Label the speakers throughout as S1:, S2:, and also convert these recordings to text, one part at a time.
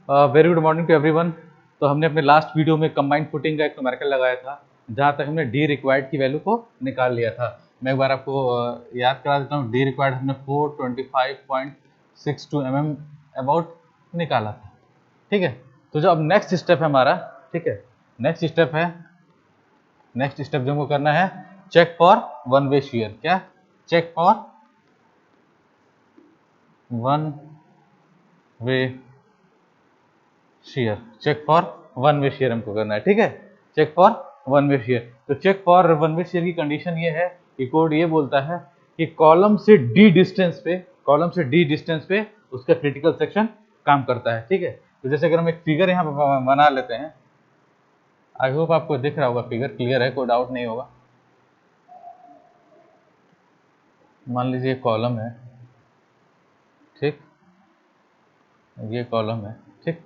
S1: Very good morning to everyone. तो हमने अपने लास्ट वीडियो में कंबाइंड फुटिंग का एक न्यूमेरिकल लगाया था, जहाँ तक हमने डी रिक्वायर्ड की वैल्यू को निकाल लिया था। मैं एक बार आपको याद करा देता हूँ। डी रिक्वायर्ड हमने 425.62 mm अबाउट निकाला था। ठीक है, तो जो अब नेक्स्ट स्टेप है हमारा, ठीक है, नेक्स्ट स्टेप जो हमको करना है, check for one way shear. क्या? Check for one way shear. Check for one way shear हमको करना है। ठीक है, check for one way shear. तो check for one way shear की कंडीशन ये है कि कोड ये बोलता है कि कॉलम से डी डिस्टेंस पे उसका क्रिटिकल सेक्शन काम करता है। ठीक है, तो जैसे अगर हम एक फिगर यहाँ पर बना लेते हैं, आई होप आपको दिख रहा होगा, फिगर क्लियर है, कोई डाउट नहीं होगा। मान लीजिए कॉलम है, ठीक, ये कॉलम है, ठीक,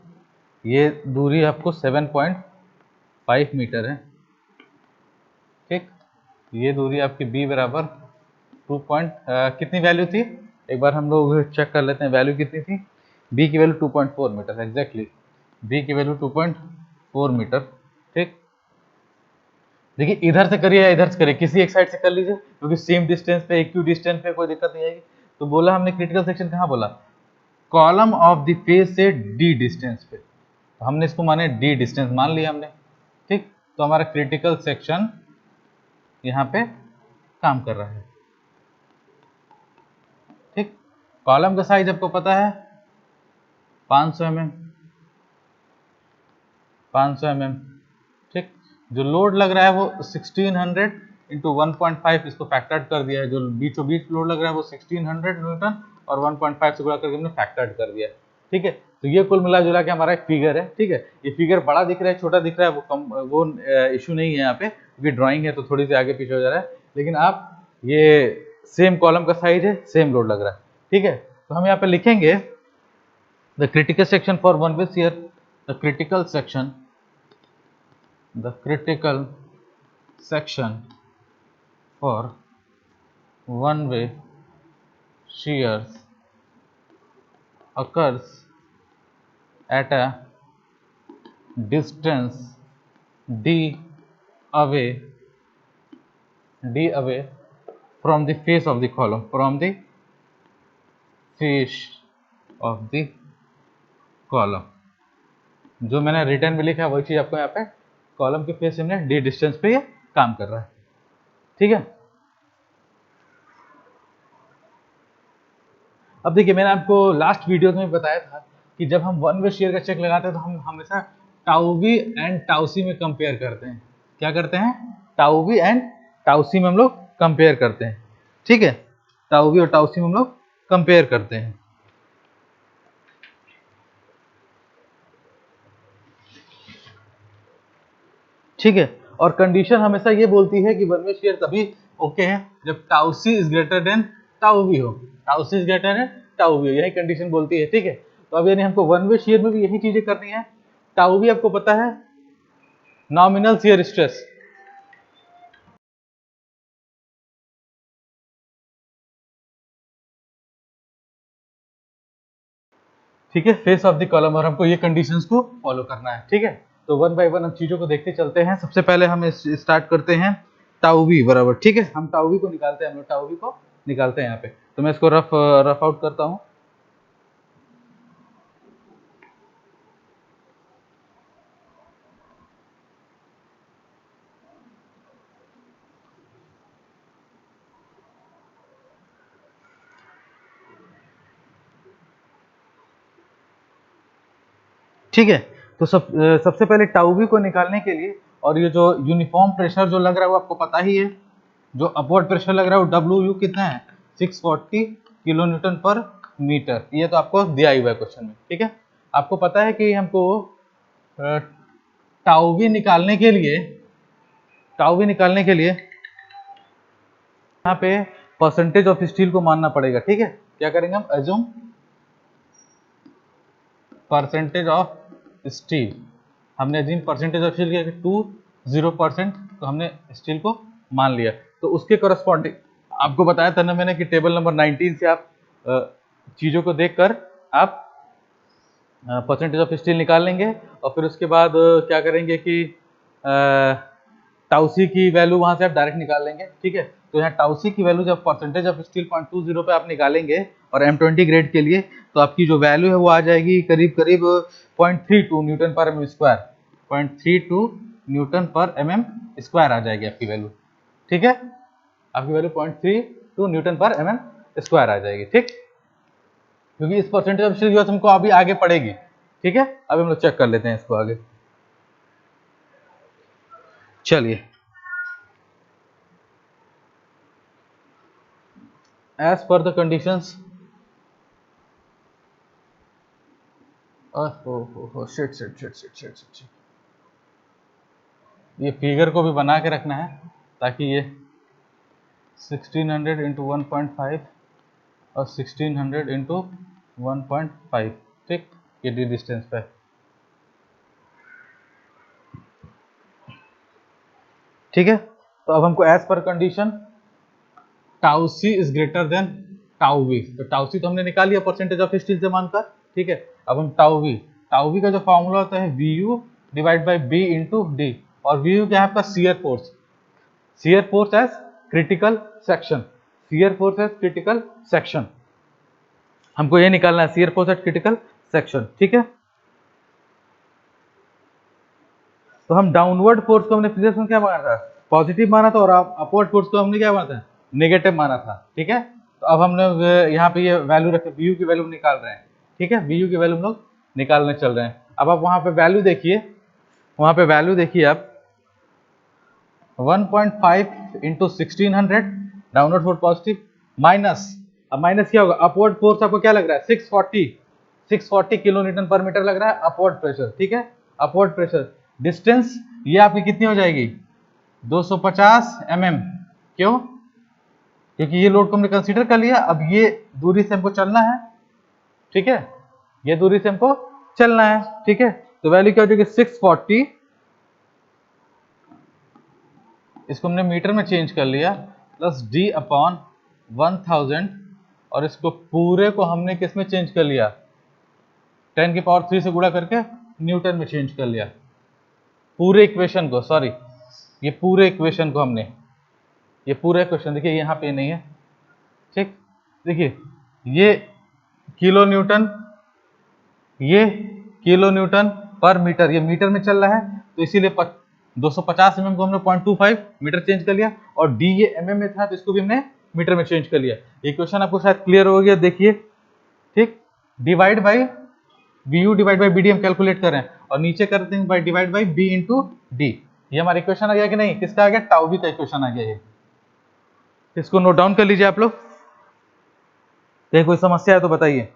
S1: ये दूरी आपको 7.5 मीटर है। ठीक, ये दूरी आपकी b बराबर 2 कितनी वैल्यू थी, एक बार हम लोग चेक कर लेते हैं। वैल्यू कितनी थी? b की वैल्यू 2.4 मीटर, एग्जैक्टली b की वैल्यू 2.4 मीटर। ठीक, देखिए इधर से करिए या इधर से करिए, किसी एक साइड से कर लीजिए, क्योंकि सेम डिस्टेंस पे, इक्वी डिस्टेंस पे कोई दिक्कत नहीं आएगी। तो बोला हमने क्रिटिकल सेक्शन कहाँ बोला? कॉलम ऑफ द फेस से d डिस्टेंस पे, तो हमने इसको माने d डिस्टेंस मान लिया हमने। ठीक, तो हमारा क्रिटिकल सेक्शन यहाँ पे काम कर रहा है। ठीक, कॉलम का साइज आपको पता है 500 mm, 500 mm। ठीक, जो लोड लग रहा है वो 1600 इंटू 1.5, इसको फैक्टर्ड कर दिया है। जो बीचों बीच लोड लग रहा है वो 1600 न्यूटन और 1.5 से गुणा करके हमने फैक्टर्ड कर दिया है। ठीक है, तो ये कुल मिला जुला के हमारा एक फिगर है। ठीक है, ये फिगर बड़ा दिख रहा है, छोटा दिख रहा है, वो इशू नहीं है यहाँ पे, क्योंकि ड्राइंग है तो थोड़ी सी आगे पीछे हो जा रहा है। लेकिन आप ये सेम कॉलम का साइज है, सेम लोड लग रहा है। ठीक है, तो हम यहाँ पे लिखेंगे the critical section for one way share, the critical section for one way shears occurs at a distance d away from the face of the column, जो मैंने रिटर्न में लिखा है वही चीज आपको यहाँ पे कॉलम के फेस से हमने डी डिस्टेंस पे ये काम कर रहा है। ठीक है, अब देखिए मैंने आपको लास्ट वीडियो में बताया था कि जब हम वन वे शेयर का चेक लगाते हैं तो हम हमेशा टाउ वी एंड टाउ सी में कंपेयर करते हैं। क्या करते हैं? टाउ वी एंड टाउ सी में हम लोग कंपेयर करते हैं। ठीक है, टाउ वी और टाउ सी में हम लोग कंपेयर करते हैं। ठीक है, और कंडीशन हमेशा ये बोलती है कि वन वे शेयर तभी ओके है जब tau C is greater than tau V हो। Tau C is greater than tau V हो, यही कंडीशन बोलती है। ठीक है, तो अब यानी हमको वन वे शेयर में भी यही चीजें करनी है। टाउ वी आपको पता है, नॉमिनल शियर स्ट्रेस। ठीक है, फेस ऑफ द कॉलम, और हमको ये कंडीशंस को फॉलो करना है। ठीक है, तो वन बाय वन हम चीजों को देखते चलते हैं। सबसे पहले हम स्टार्ट करते हैं टाउ वी बराबर। ठीक है, हम टाउ वी को निकालते हैं, हम लोग टाउ वी को निकालते हैं यहाँ पे। तो मैं इसको रफ आउट करता हूँ। ठीक है, तो सबसे पहले टाउ वी को निकालने के लिए, और ये जो यूनिफॉर्म प्रेशर जो लग रहा है वो आपको पता ही है, जो अपवर्ड प्रेशर लग रहा है वो डब्ल्यू यू कितना है, 640 किलो न्यूटन पर मीटर। ये तो आपको दिया ही हुआ है क्वेश्चन में। ठीक है, आपको पता है कि हमको टाउ वी निकालने के लिए यहाँ पे परसेंटेज ऑफ स्टील को मानना पड़ेगा। ठीक है, क्या करेंगे हम? Assume percentage of steel. हमने एज्यूम परसेंटेज ऑफ स्टील किया 20%, तो हमने स्टील को मान लिया। तो उसके करस्पॉन्डिंग आपको बताया था ना मैंने कि टेबल नंबर 19 से आप चीजों को देखकर आप परसेंटेज ऑफ स्टील निकाल लेंगे और फिर उसके बाद क्या करेंगे कि टाउसी की वैल्यू वहां से आप डायरेक्ट निकाल लेंगे, ठीक है। तो यहाँ टाउसी की वैल्यू जब परसेंटेज ऑफ स्टील 0.20 पे आप निकालेंगे और M20 ग्रेड के लिए, तो आपकी जो वैल्यू है वो आ जाएगी करीब करीब 0.32 न्यूटन पर mm स्क्वायर, 0.32 न्यूटन पर mm स्क्वायर आ जाएगी आपकी वैल्यू, ठीक है। आपकी वैल्यू 0.32 न्यूटन पर mm स्क्वायर आ जाएगी, ठीक। क्योंकि इस परसेंटेज ऑफ स्टील की बात हमको अभी आगे पड़ेगी, ठीक है। अभी हम लोग चेक कर लेते हैं इसको आगे। चलिए, एज पर द कंडीशंस, शिट शिट शिट शिट शिट शिट, ये फिगर को भी बना के रखना है ताकि ये 1600 इंटू 1.5 और 1600 इंटू 1.5, ठीक, ये डी डिस्टेंस पे, ठीक है। तो अब हमको as per condition tau C is greater than tau v, तो टाउ सी तो हमने निकाल लिया परसेंटेज ऑफ स्टील से मानकर, ठीक है। अब हम टाउ वी का जो फॉर्मूला होता है V U divide by B into D, और वी यू क्या है आपका shear force, shear force at critical section, shear force at critical section, हमको ये निकालना है shear force at critical section, ठीक है। तो हम डाउनवर्ड फोर्स को हमने फिजिक्स में क्या माना था, पॉजिटिव माना था, और अपवर्ड फोर्स को हमने क्या माना था, नेगेटिव माना था, ठीक है। तो अब हम लोग यहाँ पे ये वैल्यू रखे, बी यू की वैल्यू निकाल रहे हैं, ठीक है, बी यू की वैल्यू हम लोग निकालने चल रहे हैं। अब आप वहाँ पे वैल्यू देखिए, वहाँ पे वैल्यू देखिए आप 1.5 into 1600 downward force positive, minus, अब माइनस क्या होगा, अपवर्ड फोर्स आपको क्या लग रहा है 640 किलो न्यूटन पर मीटर लग रहा है अपवर्ड प्रेशर, ठीक है, अपवर्ड प्रेशर। डिस्टेंस ये आपकी कितनी हो जाएगी 250 mm, क्यों, क्योंकि ये लोड को हमने कंसीडर कर लिया, अब ये दूरी से हमको चलना है, ठीक है, ये दूरी से हमको चलना है, ठीक है। तो वैल्यू क्या हो जाएगी 640, इसको हमने मीटर में चेंज कर लिया, प्लस डी अपॉन 1000, और इसको पूरे को हमने किस में चेंज कर लिया 10 की पावर 3 से गुणा करके न्यूटन में चेंज कर लिया, पूरे इक्वेशन को, सॉरी ये पूरे इक्वेशन को हमने, ये पूरा इक्वेशन देखिए यहाँ पे नहीं है, ठीक, देखिए ये किलो न्यूटन, ये किलो न्यूटन पर मीटर, ये मीटर में चल रहा है, तो इसीलिए 250 mm को हमने 0.25 मीटर चेंज कर लिया, और डी ये mm में था तो इसको भी हमने मीटर में चेंज कर लिया। इक्वेशन आपको शायद क्लियर हो गया, देखिए, ठीक। Divide by B U divide by B D हम कैलकुलेट कर रहे हैं, और नीचे करते हैं by divide by B into D, ये हमारा इक्वेशन आ गया कि नहीं, किसका आ गया, टाउ वी का इक्वेशन आ गया ये, इसको नोट डाउन कर लीजिए आप लोग, कोई समस्या है तो बताइए।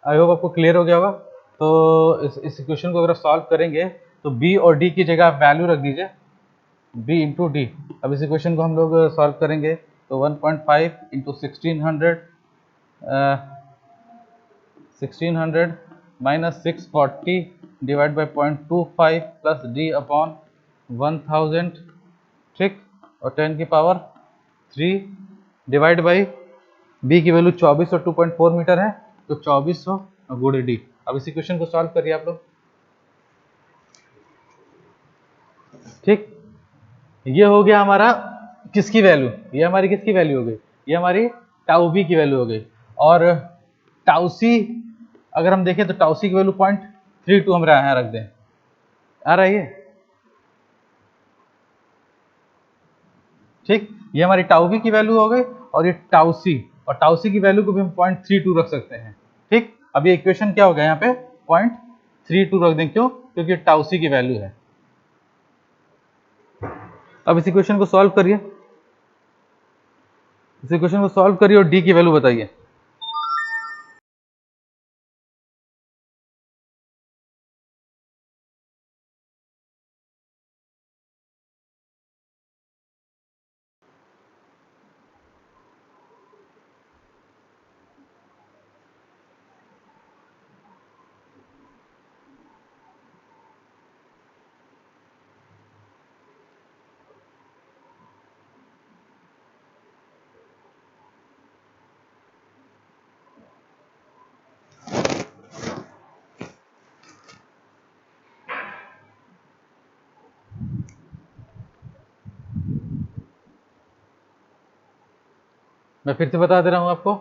S1: आई होप आपको क्लियर हो गया होगा। तो इस इक्वेशन को अगर सॉल्व करेंगे तो बी और डी की जगह आप वैल्यू रख दीजिए, बी इंटू डी। अब इस इक्वेशन को हम लोग सॉल्व करेंगे तो 1.5 into 1600 minus 640 divide by 0.25 plus D upon 1000, ठीक, और 10 की पावर 3 डिवाइड बाई बी की वैल्यू 24 और 2.4 मीटर है तो 2400 गुणे डी। अब इस इक्वेशन को सॉल्व करिए आप लोग, ठीक। ये हो गया हमारा किसकी वैल्यू, ये हमारी किसकी वैल्यू हो गई, ये हमारी टाउ बी की वैल्यू हो गई। और टाउ सी अगर हम देखें तो टाउ सी की वैल्यू 0.32 हम यहाँ रख दें, आ रहा है ये, ठीक। ये हमारी टाउ बी की वैल्यू हो गई और ये टाउ सी, और टाउ सी की वैल्यू को भी हम 0.32 रख सकते हैं, ठीक। अब ये इक्वेशन क्या हो गया, यहाँ पे 0.32 रख दें, क्यों, क्योंकि टाउ सी की वैल्यू है। अब इस इक्वेशन को सॉल्व करिए, इस इक्वेशन को सॉल्व करिए और डी की वैल्यू बताइए। मैं फिर से बता दे रहा हूं आपको,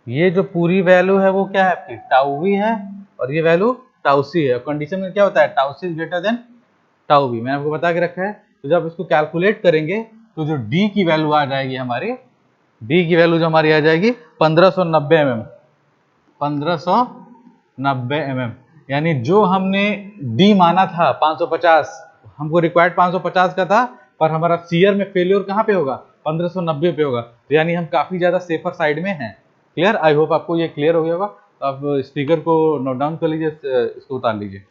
S1: ये जो पूरी वैल्यू है वो क्या है आपकी टाउ वी है, और ये वैल्यू टाउ सी है। कंडीशन में क्या होता है, tau C is greater than tau v, मैंने आपको बता के रखा है। तो जब इसको कैलकुलेट करेंगे तो जो डी की वैल्यू आ जाएगी हमारी, डी की वैल्यू जो हमारी आ जाएगी 1590 mm, 1590 mm, यानी जो हमने डी माना था 550, हमको रिक्वायर्ड 550 का था, पर हमारा सीयर में फेलियर कहाँ पे होगा, 1590 पे होगा, तो यानी हम काफी ज्यादा सेफर साइड में हैं। क्लियर, आई होप आपको ये क्लियर हो गया होगा। तो आप स्पीकर को नोट डाउन कर लीजिए, इसको उतार लीजिए।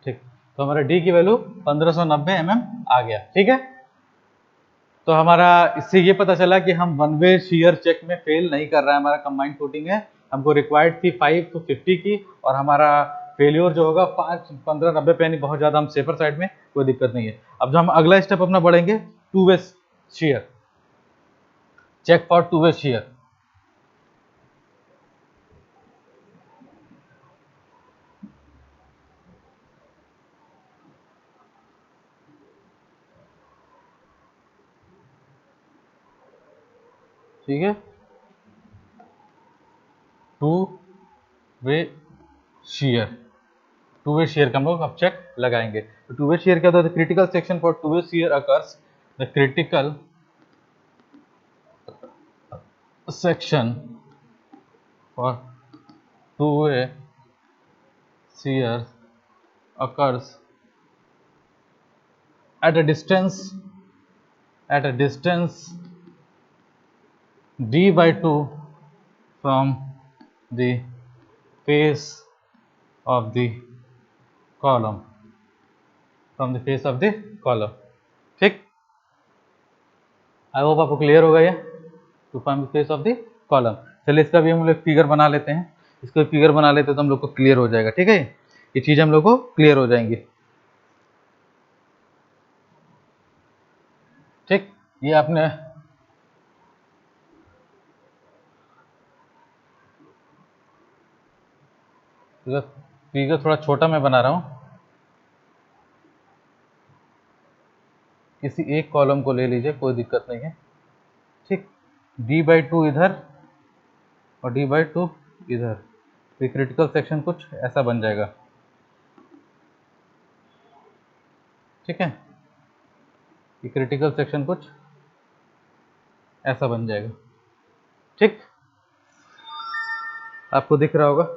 S1: ठीक, तो हमारा डी की वैल्यू 1590 आ गया। ठीक है, तो हमारा इससे ये पता चला कि हम वन वे शीयर चेक में फेल नहीं कर रहा है, हमारा कंबाइंड कोटिंग है। हमको रिक्वायर्ड थी 5 to 50 की, और हमारा फेल्योर जो होगा 1590 पे, यानी बहुत ज़्यादा हम सेफर साइड में, कोई दिक्कत नहीं है। अब जो हम अगला स्टेप अपना बढ़ेंगे, two way shear, check for two way shear. ठीक है, two way shear, two way shear का हम लोग अब चेक लगाएंगे। तो टू वे शेयर क्या होता है? Critical section for two way share occurs, the critical section for two way share occurs at a distance d by 2 from the face of the column, ठीक, आई होप आपको clear होगा ये, two from the face of the column. चलिए इसका भी हम लोग figure बना लेते हैं, इसको फिगर बना लेते तो हम लोग को क्लियर हो जाएगा। ठीक है, ये चीज हम लोग को क्लियर हो जाएंगी। ठीक, ये आपने फिगर थोड़ा छोटा मैं बना रहा हूँ, किसी एक कॉलम को ले लीजिए, कोई दिक्कत नहीं है। ठीक, d/2 इधर और d/2 इधर, तो क्रिटिकल सेक्शन कुछ ऐसा बन जाएगा। ठीक है, ये क्रिटिकल सेक्शन कुछ ऐसा बन जाएगा। ठीक, आपको दिख रहा होगा।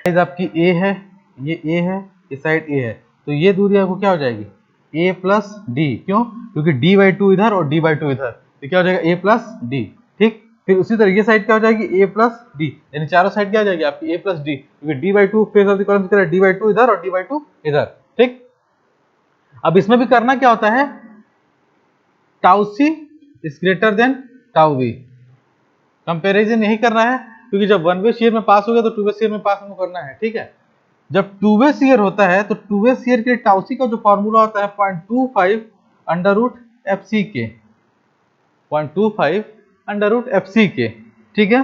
S1: साइज आपकी ए है, ये ए है, ये साइड ए है, तो ये दूरी आपको क्या हो जाएगी? ए प्लस डी। क्यों? क्योंकि d/2 इधर और d/2 इधर, तो क्या हो जाएगा? ए प्लस डी। ठीक, फिर उसी तरह ये साइड क्या हो जाएगी? ए प्लस डी, यानी चारों साइड क्या हो जाएगी आपकी? ए प्लस डी, क्योंकि d/2 face of the column कितना है? d/2 इधर और d/2 इधर। ठीक, अब इसमें भी करना क्या होता है? Tau C is greater than tau v, comparison यही करना है, क्योंकि जब वन वे शेयर में पास हो गया तो टू वे शेयर में पास हमको करना है। ठीक है, जब टू वे शेयर होता है तो टू वे शेयर के टाउ सी का जो फॉर्मूला होता है 0.25 अंडर रूट एफ सी के, 0.25 अंडर रूट एफ सी के। ठीक है,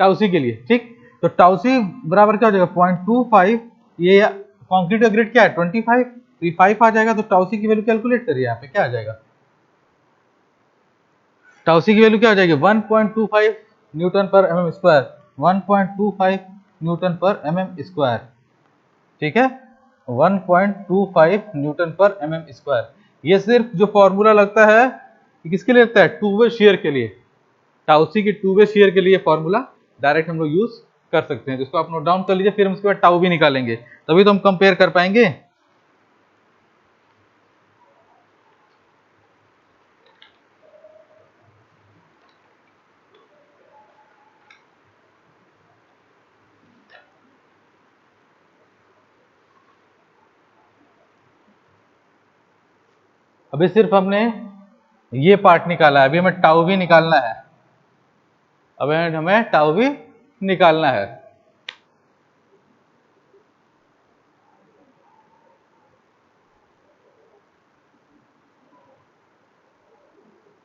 S1: टाउ सी के लिए। ठीक, तो टाउ सी बराबर क्या हो जाएगा? 0.25, ये कंक्रीट का ग्रेड क्या है? 25, तो ये 5 आ जाएगा, तो टाउ सी की वैल्यू कैलकुलेट करिए, यहाँ पे क्या आ जाएगा? टाउ सी की वैल्यू क्या हो जाएगी? 1.25 न्यूटन पर mm स्क्वायर, 1.25 न्यूटन पर mm स्क्वायर। ठीक है, 1.25 न्यूटन पर mm स्क्वायर। ये सिर्फ जो फॉर्मूला लगता है, किसके लिए लगता है? टू वे शेयर के लिए। टाउ सी की टू वे शेयर के लिए फॉर्मूला डायरेक्ट हम लोग यूज कर सकते हैं, जिसको आप नोट डाउन कर लीजिए, फिर हम उसके बाद टाउ भी निकालेंगे, तभी तो हम कंपेयर कर पाएंगे। अभी सिर्फ हमने ये पार्ट निकाला है, अभी हमें टाउ भी निकालना है, अब हमें टाउ भी निकालना है।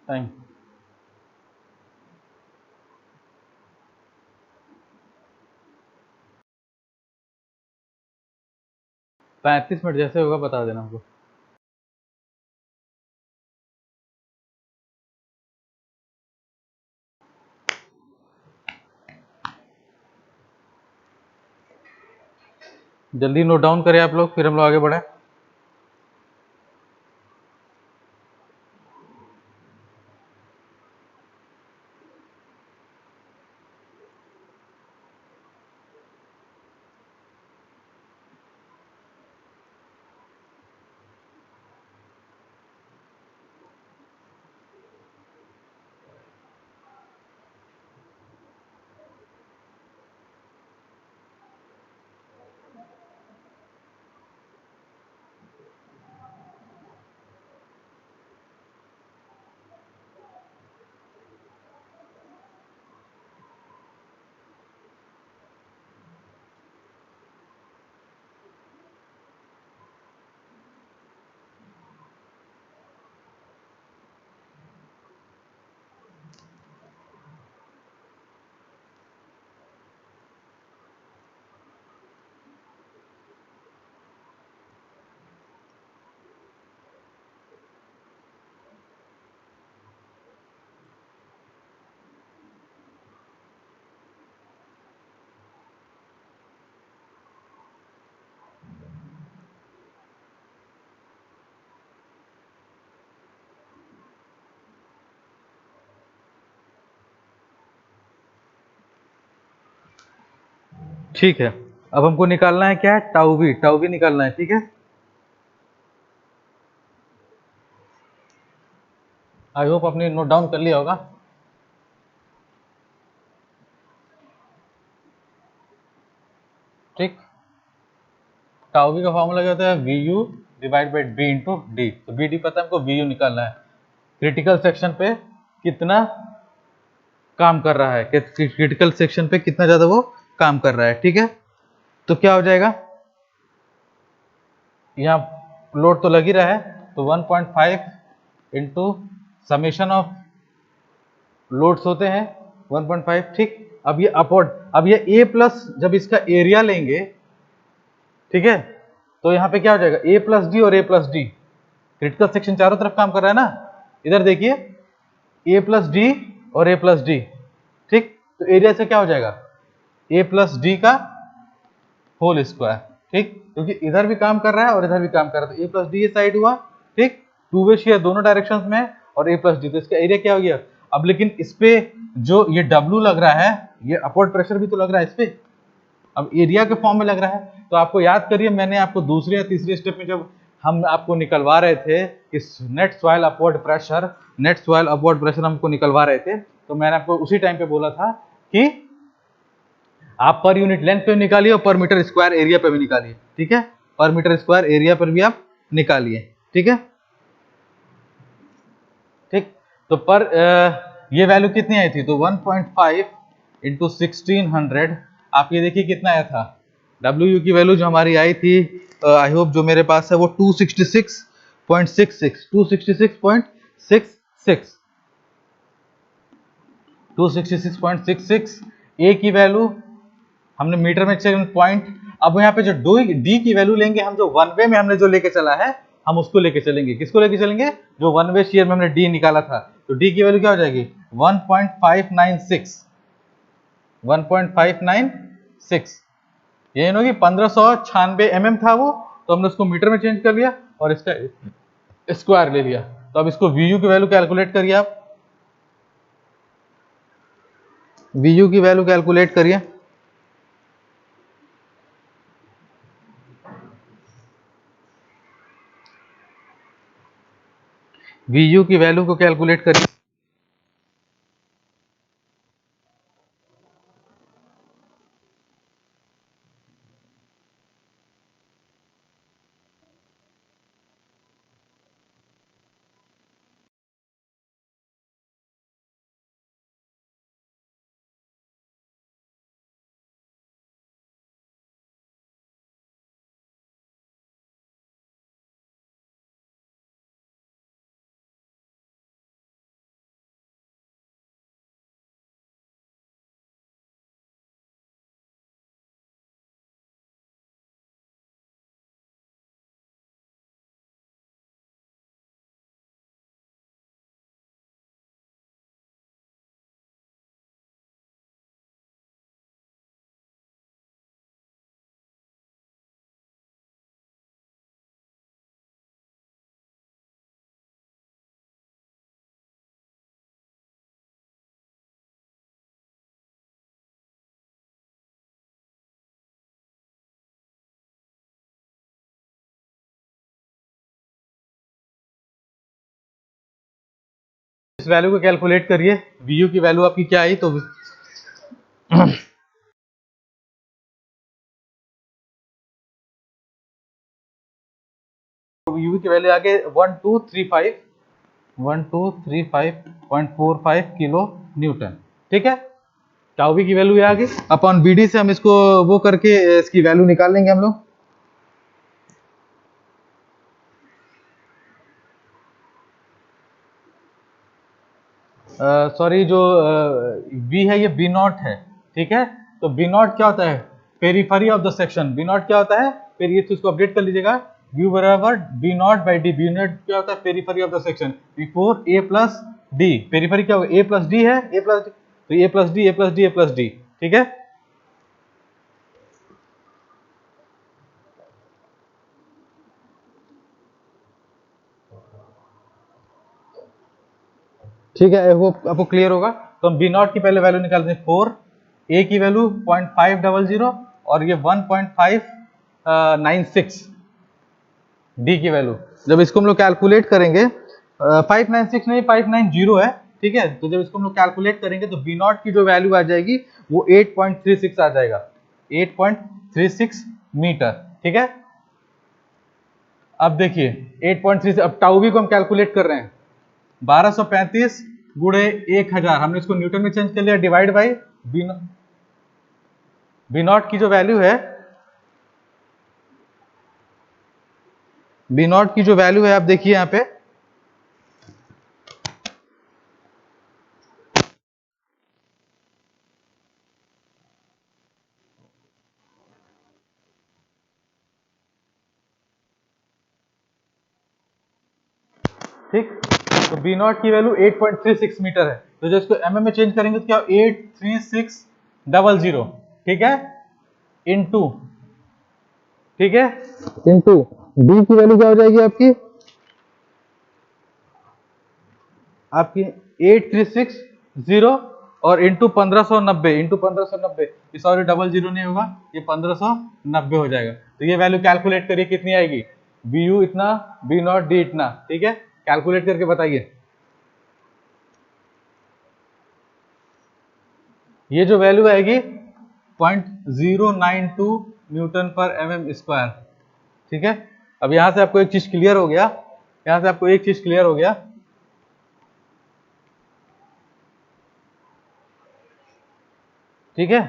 S1: टाइम 35 मिनट जैसे होगा बता देना हमको। जल्दी नोट डाउन करें आप लोग, फिर हम लोग आगे बढ़े। ठीक है, अब हमको निकालना है क्या है, टाउ भी निकालना है। ठीक है, आई होप आपने नोट डाउन कर लिया होगा। ठीक, टाउ भी का फॉर्मूला क्या होता है, V U divide by D into D. तो बी डी पता है हमको, वी यू निकालना है। क्रिटिकल सेक्शन पे कितना काम कर रहा है, क्रिटिकल सेक्शन पे कितना ज्यादा वो काम कर रहा है। ठीक है, तो क्या हो जाएगा, यहाँ लोड तो लग ही रहा है, तो 1.5 इंटू समेशन ऑफ लोड्स होते हैं 1.5। ठीक, अब ये अपवर्ड, अब ये ए प्लस, जब इसका एरिया लेंगे, ठीक है, तो यहाँ पे क्या हो जाएगा, ए प्लस डी और ए प्लस डी। क्रिटिकल सेक्शन चारों तरफ काम कर रहा है ना, इधर देखिए ए प्लस डी और ए प्लस डी। ठीक, तो एरिया से क्या हो जाएगा, ए प्लस डी का होल स्क्वायर। ठीक, क्योंकि इधर भी काम कर रहा है और इधर भी काम कर रहा है, तो ए प्लस डी ये साइड हुआ। ठीक, टू वे शेयर दोनों डायरेक्शंस में है, और ए प्लस डी, तो इसका एरिया क्या हो गया। अब लेकिन इस पे जो ये डब्ल्यू लग रहा है, ये अपवर्ड प्रेशर भी तो लग रहा है इस पे, अब एरिया के फॉर्म में लग रहा है। तो आपको याद करिए, मैंने आपको दूसरे या तीसरे स्टेप में जब हम आपको निकलवा रहे थे कि नेट सॉइल अपवर्ड प्रेशर हमको निकलवा रहे थे, तो मैंने आपको उसी टाइम पे बोला था कि आप पर यूनिट लेंथ पे निकालिए और पर मीटर स्क्वायर एरिया पे भी निकालिए। ठीक है, पर मीटर स्क्वायर एरिया पर भी आप निकालिए। ठीक है, ठीक, तो पर ये वैल्यू कितनी आई थी, तो 1.5 इंटू 1600, आप ये देखिए कितना आया था, डब्ल्यू की वैल्यू जो हमारी आई थी, आई होप जो मेरे पास है वो 266.66 266.66 ए की वैल्यू हमने मीटर में चेक पॉइंट। अब यहाँ पे जो डी की वैल्यू लेंगे हम, जो वन वे में हमने जो लेके चला है, हम उसको लेके चलेंगे। किसको लेके चलेंगे, जो वन वे शेयर में हमने डी निकाला था, तो डी की वैल्यू क्या हो जाएगी 1.596 यही होगी 1596 mm था वो, तो हमने उसको मीटर में चेंज कर लिया और इसका स्क्वायर ले लिया। तो अब इसको वी यू की वैल्यू कैलकुलेट करिए, आप वी यू की वैल्यू कैलकुलेट करिए। वी यू की वैल्यू को कैलकुलेट करिए। इस वैल्यू को कैलकुलेट करिए, वी यू की वैल्यू आपकी क्या आई, तो वी की वैल्यू आगे 1235.45 किलो न्यूटन। ठीक है, टाउ की वैल्यू आ गई, अपॉन बी डी से हम इसको वो करके इसकी वैल्यू निकाल लेंगे हम लोग। सॉरी, जो V है ये बी नॉट है। ठीक है, तो बी नॉट क्या होता है, periphery of the section. B naught क्या होता है, फिर ये तो इसको अपडेट कर लीजिएगा, V बराबर B naught by D. B naught क्या होता है, periphery of the section before A plus D. Periphery क्या होगा, ए प्लस डी है, ए प्लस डी, तो ए प्लस डी, ए प्लस डी, ए प्लस डी। ठीक है, ठीक है, वो आपको क्लियर होगा। तो हम बी नॉट की पहले वैल्यू निकालते हैं 4, ए की वैल्यू 0.500, और ये 1.596 डी की वैल्यू। जब इसको हम लोग कैलकुलेट करेंगे 596 नहीं 590 है, ठीक है। तो जब इसको हम लोग कैलकुलेट करेंगे तो बी नॉट की जो वैल्यू आ जाएगी वो 8.36 आ जाएगा, 8.36 मीटर, ठीक है। अब देखिए 8.36, अब टाउ बी को हम कैलकुलेट कर रहे हैं 1235 गुणे 1000, हमने इसको न्यूटन में चेंज कर लिया, डिवाइड बाई बी नॉट की जो वैल्यू है, बी नॉट की जो वैल्यू है आप देखिए यहां पे, ठीक। तो बी नॉट की वैल्यू 8.36 मीटर है, तो जो इसको एमएम में चेंज करेंगे तो क्या 83600, ठीक है, इनटू, ठीक है, इनटू डी की वैल्यू क्या हो जाएगी आपकी 8360 और इंटू 1590, सॉरी डबल जीरो नहीं होगा, ये 1590 हो जाएगा। तो ये वैल्यू कैलकुलेट करिए कितनी आएगी, बी यू इतना, बी नॉट डी इतना, ठीक है। कैलकुलेट करके बताइए। ये जो वैल्यू आएगी 0.092 न्यूटन पर एमएम स्क्वायर, ठीक है। अब यहां से आपको एक चीज क्लियर हो गया, यहां से आपको एक चीज क्लियर हो गया, ठीक है,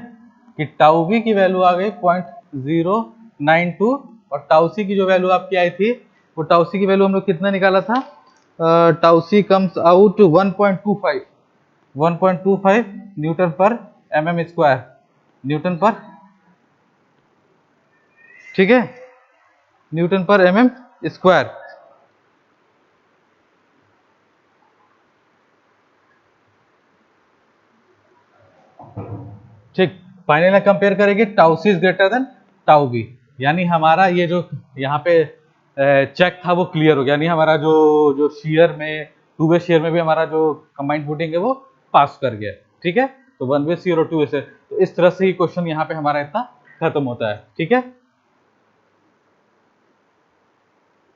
S1: कि टाउ बी की वैल्यू आ गई 0.092 और टाउ सी की जो वैल्यू आपकी आई थी, वो टाउ सी की वैल्यू हम लोग कितना निकाला था, tau c comes out 1.25 newton per MM square, newton per, ठीक है, न्यूटन पर एमएम स्क्वायर। ठीक, फाइनल कंपेयर करेंगे tau C is greater than tau B, यानी हमारा ये जो यहाँ पे चेक था वो क्लियर हो गया, यानी हमारा जो जो शेयर में, टू वे शेयर में भी हमारा जो कंबाइंड फुटिंग है वो पास कर गया, ठीक है। तो वन वे शेयर और टू वे शेयर, तो इस तरह से ही क्वेश्चन यहाँ पे हमारा इतना खत्म होता है, ठीक है।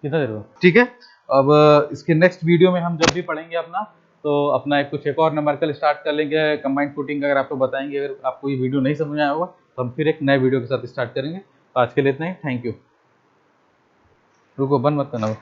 S1: कितना देर हुआ, ठीक है। अब इसके नेक्स्ट वीडियो में हम जब भी पढ़ेंगे अपना, तो अपना कुछ एक और नंबरिकल स्टार्ट कर लेंगे, कंबाइंड फुटिंग अगर आपको बताएंगे। अगर आपको ये वीडियो नहीं समझ में आया होगा तो हम फिर एक नए वीडियो के साथ स्टार्ट करेंगे। तो आज के लिए इतना ही, थैंक यू। रुको, बंद मत करना।